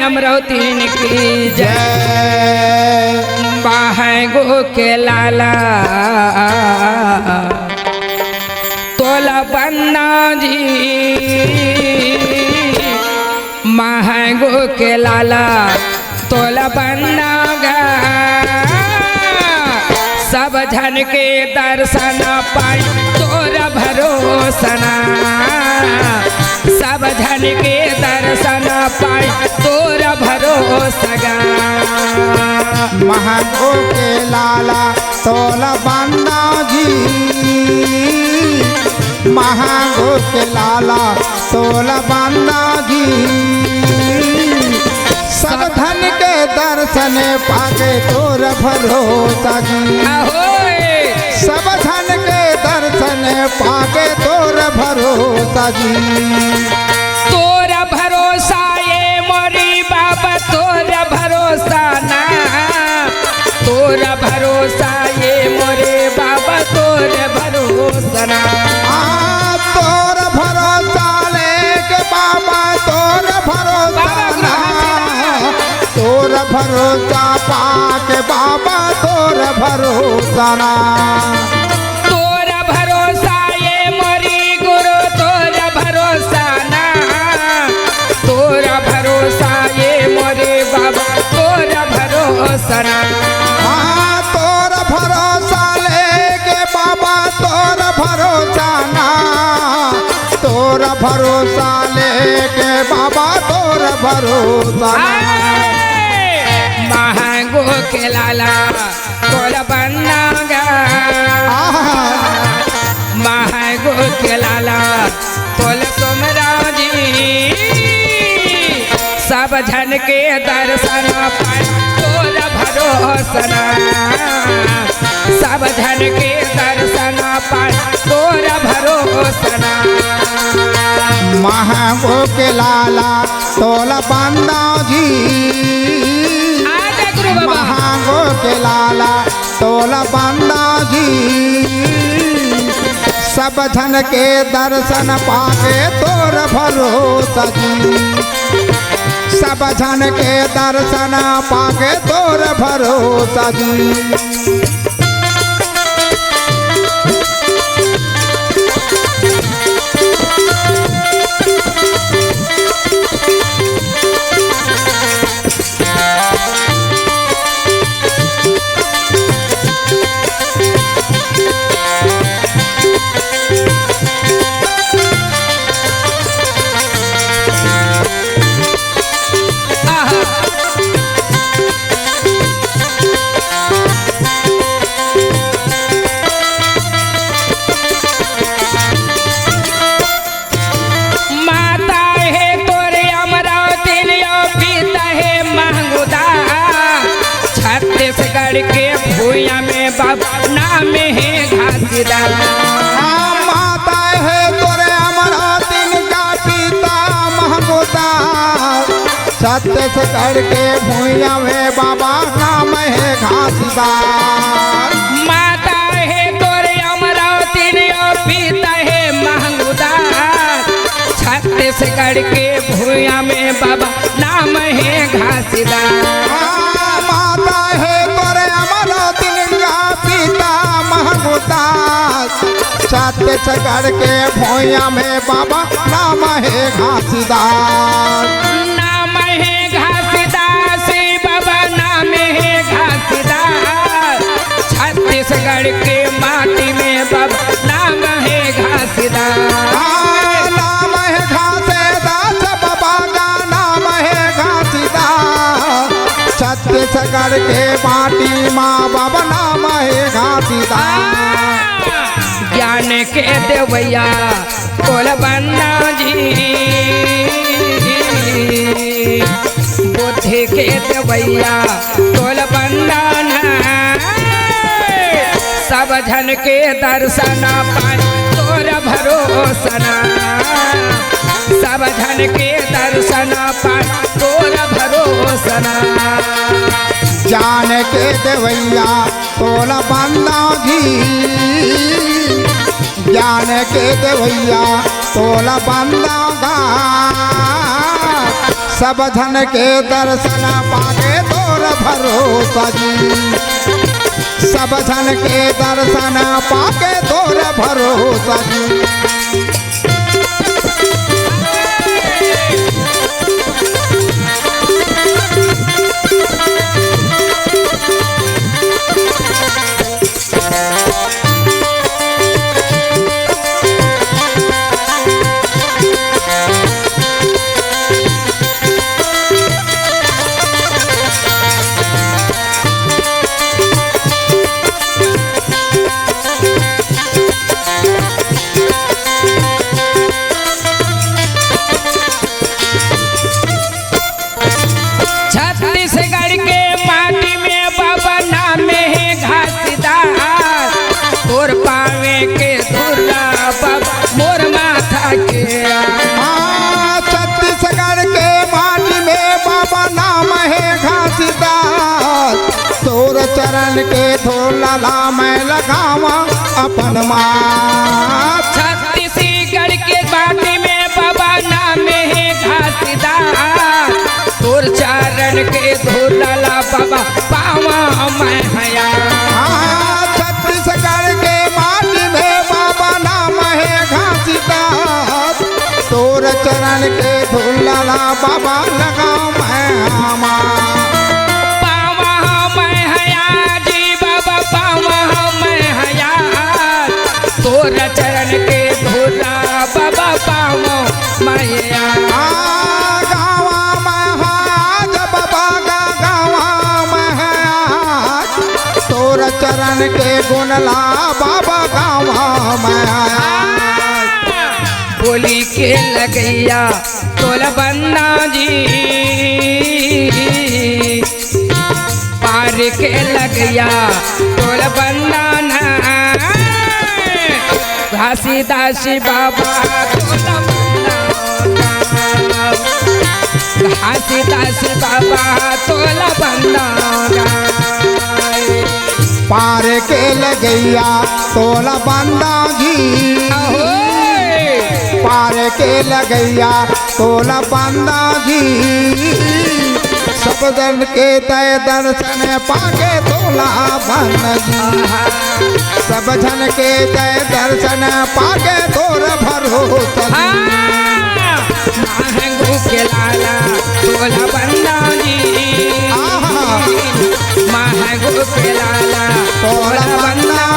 अमरावती की जय। बाहगो के लाला तोला बन्ना जी, महगो के लाला तोला बन्ना गा। सब जन के दर्शन पाई तोरा भरोसना, सब जन के दर्शन पाई तोरा भरोसगा। महगो के लाला तोला बन्ना जी, महगो के लाला तोला बन्ना जी। सब धन के दर्शन पाके तोर भरोसा जी, सब धन के दर्शन पाके तोर भरोसा जी। तोरा भरोसा ये मोरी बाबा, तोरा भरोसा ना, तोरा भरोसा ये मोरे बाबा, तोरा भरोसा ना। तोर भरोसा लेके बाबा, तोर भरोसा ना, तोर भरोसा पाके बाबा, तोर भरोसा ना। तोरा भरोसा ये मोरी गुरु, तोरा भरोसा ना, तोरा भरोसा ये मोरे बाबा, तोरा भरोसा ना। तोर भरोसा लेके बाबा, तोर भरोसा ना, तोर भरोसा लेके बाबा, तोर भरोसा ना। महगो के लाला तोला बन्ना गा, महगो के लाला तोला तुमरा जी। सब जन के दर्शन पाए तोरा भरोसना, सब जन के दर्शन पाए तोरा भरोसना। महगो के लाला तोला बन्ना जी, महगो के लाला तोला बन्ना जी। सब धन के दर्शन पाके तोर भरोसा जी, सब जन के दर्शन पाके तोर भरोसा जी। छत्तीसगढ़ के भूया में बाबा नाम है घासीदार। माता है तोरे अमरावती का पिता महगोदा, छत्तीसगढ़ के भूया में बाबा नाम है घासीदार। माता है तोरे अमरावती पिता है महगोदा, छत्तीसगढ़ के भूया में बाबा नाम है घासीदार। माता है तोरे अमरावती का पिता महगोदा, छत्तीसगढ़ के भूया में बाबा नाम है घासीदार। नाम है घासीदास बाबा, नाम है घासीदास। छत्तीसगढ़ के माटी में बाबा नाम है घासीदास। नाम है घासीदास बाबा का नाम है घासीदास। छत्तीसगढ़ के माटी माँ बाबा नाम है घासीदास। ज्ञान के देवैया कोलबंदा जी, बुद्धि के देवैया कोलबंदा सब जन के दर्शन पाए तोर भरोसना, सब जन के दर्शन पाए तोर भरोसना। जान के देवैया कोलबंदा जी, ज्ञान के देवैया कोलबंदा घाट, सब धन के दर्शन पाके तोर भरोसा जी, सब धन के दर्शन पाके तोर भरोसा जी। छत्तीसगढ़ के माटी में बाबा नाम है घासीदास, तोर पावे के धुला बाबा मोर माथा के। छत्तीसगढ़ के माटी में बाबा नाम है घासीदास, तोर चरण के धोला मैं लगावा अपन माँ। छत्तीसगढ़ के माटी में बाबा नाम है घासीदास, तोर चरण के धोला बाबा पावा मैं हया। छत्तीसगढ़ के माटी में बाबा नाम है घासीदास, तोर चरण के धोला बाबा लगाओ मैं हमा। पावा मैं हया जी बाबा पावा मैं हया, तोर चरण के धोला बाबा पावा मैं हया। चरण के गुणला बाबा गावा मैं। बोली के लगैया कोलबंदा जी, पार के लगैया कोलबंदा घासीदास बाबा कोलबंदा, घासीदास बाबा कोलबंदा। पार के लगैया कोलबंदा जी, पार के लगैया कोलबंदा जी, सब दल के तय दर्शन पाके तोला बन जी, सब जन के तय दर्शन पाके तोर भरोसा जी। महंगू के लाला कोलबंदा जी, महंगू के लाला कोलबंदा।